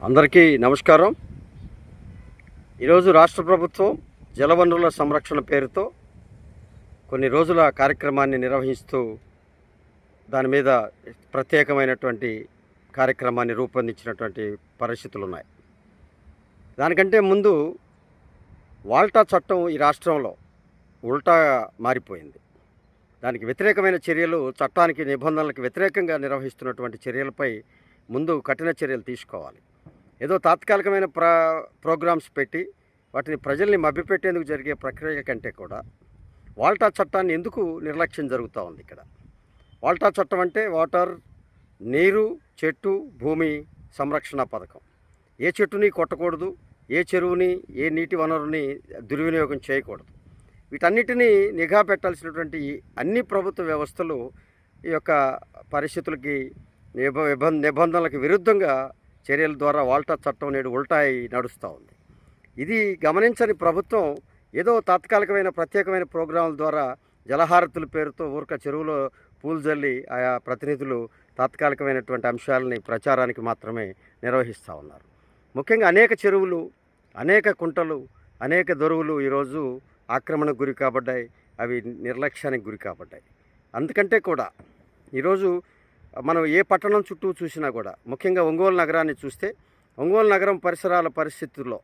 అందరికీ నమస్కారం. ఈరోజు రాష్ట్ర ప్రభుత్వం జలవనరుల సంరక్షణ పేరుతో కొన్ని రోజుల కార్యక్రమాన్ని నిర్వహిస్తూ దాని మీద ప్రత్యేకమైనటువంటి కార్యక్రమాన్ని రూపొందించినటువంటి పరిస్థితులు ఉన్నాయి. దానికంటే ముందు వాల్టా చట్టం ఈ రాష్ట్రంలో ఉల్టా మారిపోయింది. దానికి వ్యతిరేకమైన చర్యలు, చట్టానికి నిబంధనలకు వ్యతిరేకంగా నిర్వహిస్తున్నటువంటి చర్యలపై ముందు కఠిన చర్యలు తీసుకోవాలి. ఏదో తాత్కాలికమైన ప్రోగ్రామ్స్ పెట్టి వాటిని ప్రజల్ని మభ్యపెట్టేందుకు జరిగే ప్రక్రియ కంటే కూడా వాల్టా చట్టాన్ని ఎందుకు నిర్లక్ష్యం జరుగుతూ ఉంది ఇక్కడ. వాల్టా చట్టం అంటే వాటర్, నీరు, చెట్టు, భూమి సంరక్షణ పథకం. ఏ చెట్టుని కొట్టకూడదు, ఏ చెరువుని, ఏ నీటి వనరుని దుర్వినియోగం చేయకూడదు. వీటన్నిటినీ నిఘా పెట్టాల్సినటువంటి అన్ని ప్రభుత్వ వ్యవస్థలు ఈ యొక్క పరిస్థితులకి నిబంధనలకు విరుద్ధంగా చర్యల ద్వారా వాల్టా చట్టం నేడు ఉల్టాయి నడుస్తూ ఉంది. ఇది గమనించని ప్రభుత్వం ఏదో తాత్కాలికమైన ప్రత్యేకమైన ప్రోగ్రాంల ద్వారా జలహారతుల పేరుతో ఊరక చెరువులో పూలు జల్లి ఆయా ప్రతినిధులు తాత్కాలికమైనటువంటి అంశాలని ప్రచారానికి మాత్రమే నిర్వహిస్తూ ఉన్నారు. ముఖ్యంగా అనేక చెరువులు, అనేక కుంటలు, అనేక దొరువులు ఈరోజు ఆక్రమణకు గురి కాబడ్డాయి. అవి నిర్లక్ష్యానికి గురి కాబడ్డాయి. అందుకంటే కూడా ఈరోజు మనం ఏ పట్టణం చుట్టూ చూసినా కూడా, ముఖ్యంగా ఒంగోలు నగరాన్ని చూస్తే ఒంగోలు నగరం పరిసరాల పరిస్థితుల్లో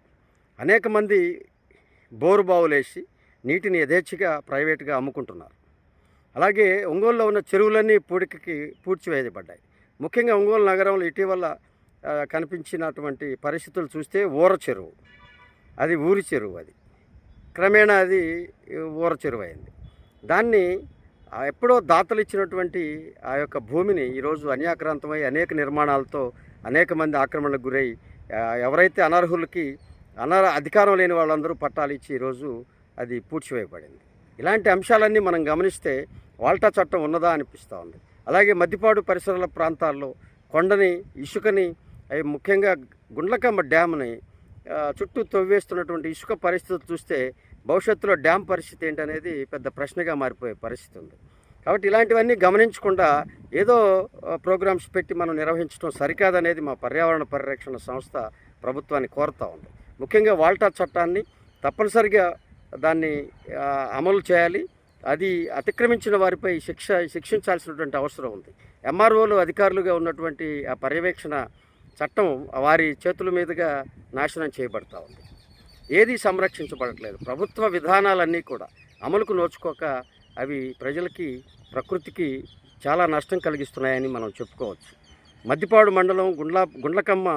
అనేక మంది బోరుబావులేసి నీటిని యథేచ్ఛగా ప్రైవేటుగా అమ్ముకుంటున్నారు. అలాగే ఒంగోలులో ఉన్న చెరువులన్నీ పూడ్చివేయబడ్డాయి. ముఖ్యంగా ఒంగోలు నగరంలో ఇటీవల కనిపించినటువంటి పరిస్థితులు చూస్తే ఊర చెరువు, అది ఊరి చెరువు, అది క్రమేణా అది ఊర చెరువు అయింది. దాన్ని ఎప్పుడో దాతలు ఇచ్చినటువంటి ఆ యొక్క భూమిని ఈరోజు అన్యాక్రాంతమై అనేక నిర్మాణాలతో అనేక మంది ఆక్రమణకు గురై ఎవరైతే అనర్హులకి అధికారం లేని వాళ్ళందరూ పట్టాలు ఇచ్చి ఈరోజు అది పూడ్చివేయబడింది. ఇలాంటి అంశాలన్నీ మనం గమనిస్తే వాల్టా చట్టం ఉన్నదా అనిపిస్తూ ఉంది. అలాగే మద్దిపాడు పరిసరాల ప్రాంతాల్లో కొండని, ఇసుకని, అవి ముఖ్యంగా గుండ్లకమ్మ డ్యామ్ని చుట్టూ తవ్వేస్తున్నటువంటి ఇసుక పరిస్థితులు చూస్తే భవిష్యత్తులో డ్యామ్ పరిస్థితి ఏంటనేది పెద్ద ప్రశ్నగా మారిపోయే పరిస్థితి ఉంది. కాబట్టి ఇలాంటివన్నీ గమనించకుండా ఏదో ప్రోగ్రామ్స్ పెట్టి మనం నిర్వహించడం సరికాదనేది మా పర్యావరణ పరిరక్షణ సంస్థ ప్రభుత్వాన్ని కోరుతూ ఉంది. ముఖ్యంగా వాల్టా చట్టాన్ని తప్పనిసరిగా దాన్ని అమలు చేయాలి. అది అతిక్రమించిన వారిపై శిక్షించాల్సినటువంటి అవసరం ఉంది. ఎంఆర్ఓలు అధికారులుగా ఉన్నటువంటి ఆ పర్యవేక్షణ చట్టం వారి చేతుల మీదుగా నాశనం చేయబడతా ఉంది. ఏది సంరక్షించబడట్లేదు. ప్రభుత్వ విధానాలన్నీ కూడా అమలుకు నోచుకోక అవి ప్రజలకి, ప్రకృతికి చాలా నష్టం కలిగిస్తున్నాయని మనం చెప్పుకోవచ్చు. మద్దిపాడు మండలం గుండ్లకమ్మ